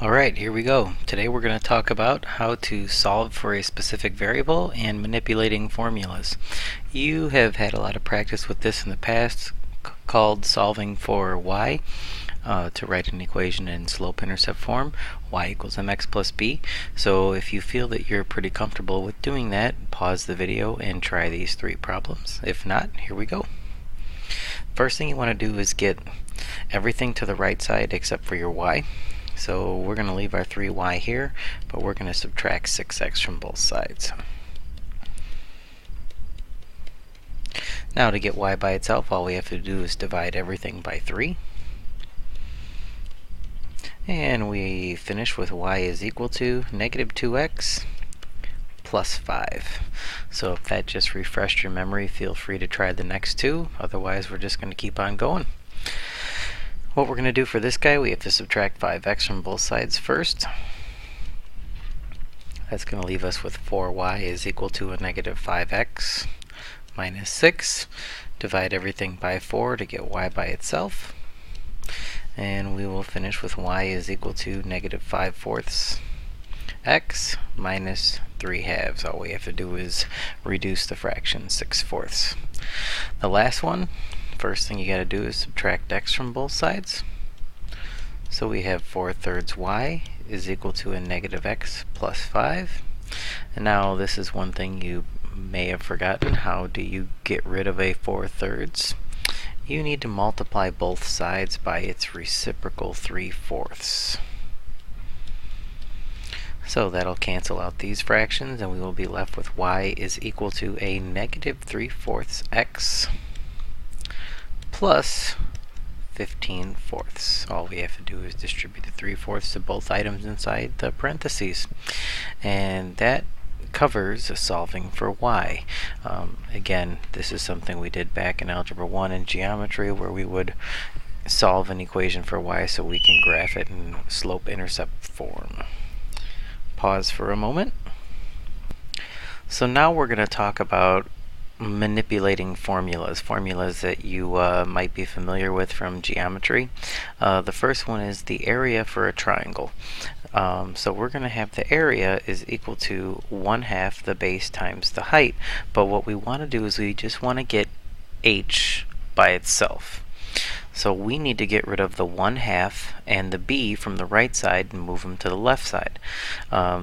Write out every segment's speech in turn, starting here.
Alright, here we go. Today we're going to talk about how to solve for a specific variable and manipulating formulas. You have had a lot of practice with this in the past, called solving for y, to write an equation in slope-intercept form, y equals mx plus b. So if you feel that you're pretty comfortable with doing that, pause the video and try these three problems. If not, here we go. First thing you want to do is get everything to the right side except for your y. So we're going to leave our 3y here, but we're going to subtract 6x from both sides. Now to get y by itself, all we have to do is divide everything by 3. And we finish with y is equal to negative 2x plus 5. So if that just refreshed your memory, feel free to try the next two. Otherwise, we're just going to keep on going. What we're going to do for this guy, we have to subtract 5x from both sides first. That's going to leave us with 4y is equal to a negative 5x minus 6. Divide everything by 4 to get y by itself. And we will finish with y is equal to negative 5/4 x minus 3/2. All we have to do is reduce the fraction 6/4. The last one, first thing you got to do is subtract x from both sides. So we have 4/3 y is equal to a negative x plus 5. And now this is one thing you may have forgotten. How do you get rid of a 4/3? You need to multiply both sides by its reciprocal 3/4. So that'll cancel out these fractions and we will be left with y is equal to a negative 3/4 x plus 15/4. All we have to do is distribute the 3/4 to both items inside the parentheses. And that covers solving for y. Again, this is something we did back in Algebra 1 in geometry, where we would solve an equation for y so we can graph it in slope-intercept form. Pause for a moment. So now we're going to talk about manipulating formulas that you might be familiar with from geometry. The first one is the area for a triangle. So we're going to have the area is equal to 1/2 the base times the height, but what we want to do is we just want to get h by itself. So we need to get rid of the 1/2 and the b from the right side and move them to the left side.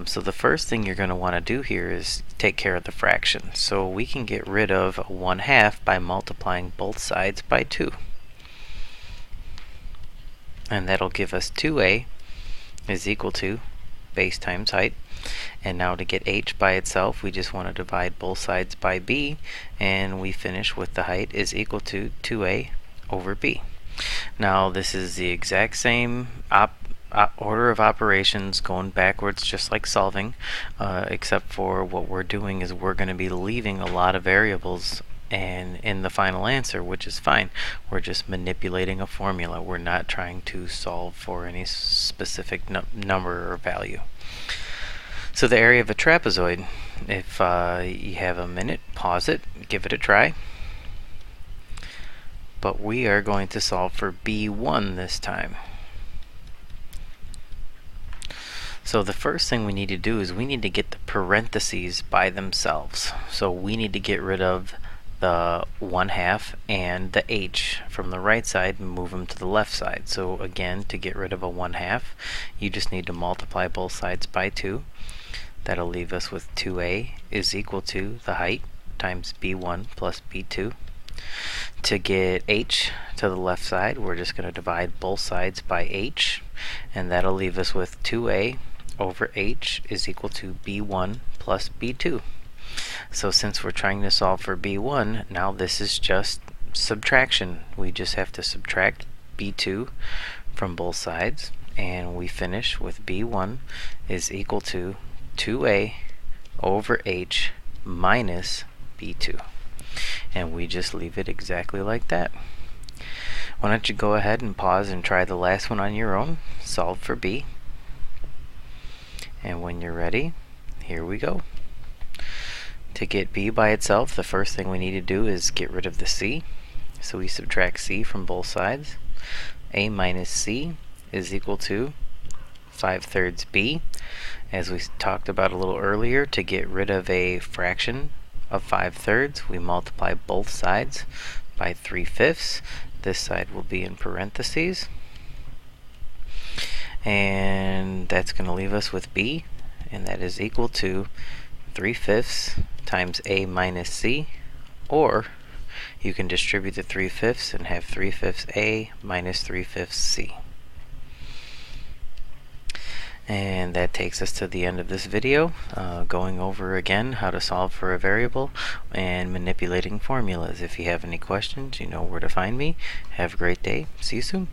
So the first thing you're going to want to do here is take care of the fraction. So we can get rid of 1/2 by multiplying both sides by 2. And that'll give us 2a is equal to base times height. And now to get h by itself, we just want to divide both sides by b, and we finish with the height is equal to 2a over b. Now this is the exact same order of operations going backwards, just like solving, except for what we're doing is we're going to be leaving a lot of variables and in the final answer, which is fine. We're just manipulating a formula. We're not trying to solve for any specific number or value. So the area of a trapezoid, if you have a minute, pause it, give it a try. But we are going to solve for B1 this time. So the first thing we need to do is we need to get the parentheses by themselves. So we need to get rid of the 1/2 and the h from the right side and move them to the left side. So again, to get rid of a 1/2, you just need to multiply both sides by 2. That'll leave us with 2a is equal to the height times b1 plus b2. To get h to the left side, we're just going to divide both sides by h, and that'll leave us with 2a over h is equal to b1 plus b2. So since we're trying to solve for b1, now this is just subtraction. We just have to subtract b2 from both sides, and we finish with b1 is equal to 2a over h minus b2. And we just leave it exactly like that. Why don't you go ahead and pause and try the last one on your own, solve for b. And when you're ready, here we go. To get b by itself, the first thing we need to do is get rid of the c. So we subtract c from both sides. A minus c is equal to 5/3 b. As we talked about a little earlier, to get rid of a fraction of 5/3, we multiply both sides by 3/5. This side will be in parentheses. And that's going to leave us with b, and that is equal to 3/5 times a minus c, or you can distribute the 3/5 and have 3/5 a minus 3/5 c. And that takes us to the end of this video, going over again how to solve for a variable and manipulating formulas. If you have any questions, you know where to find me. Have a great day. See you soon.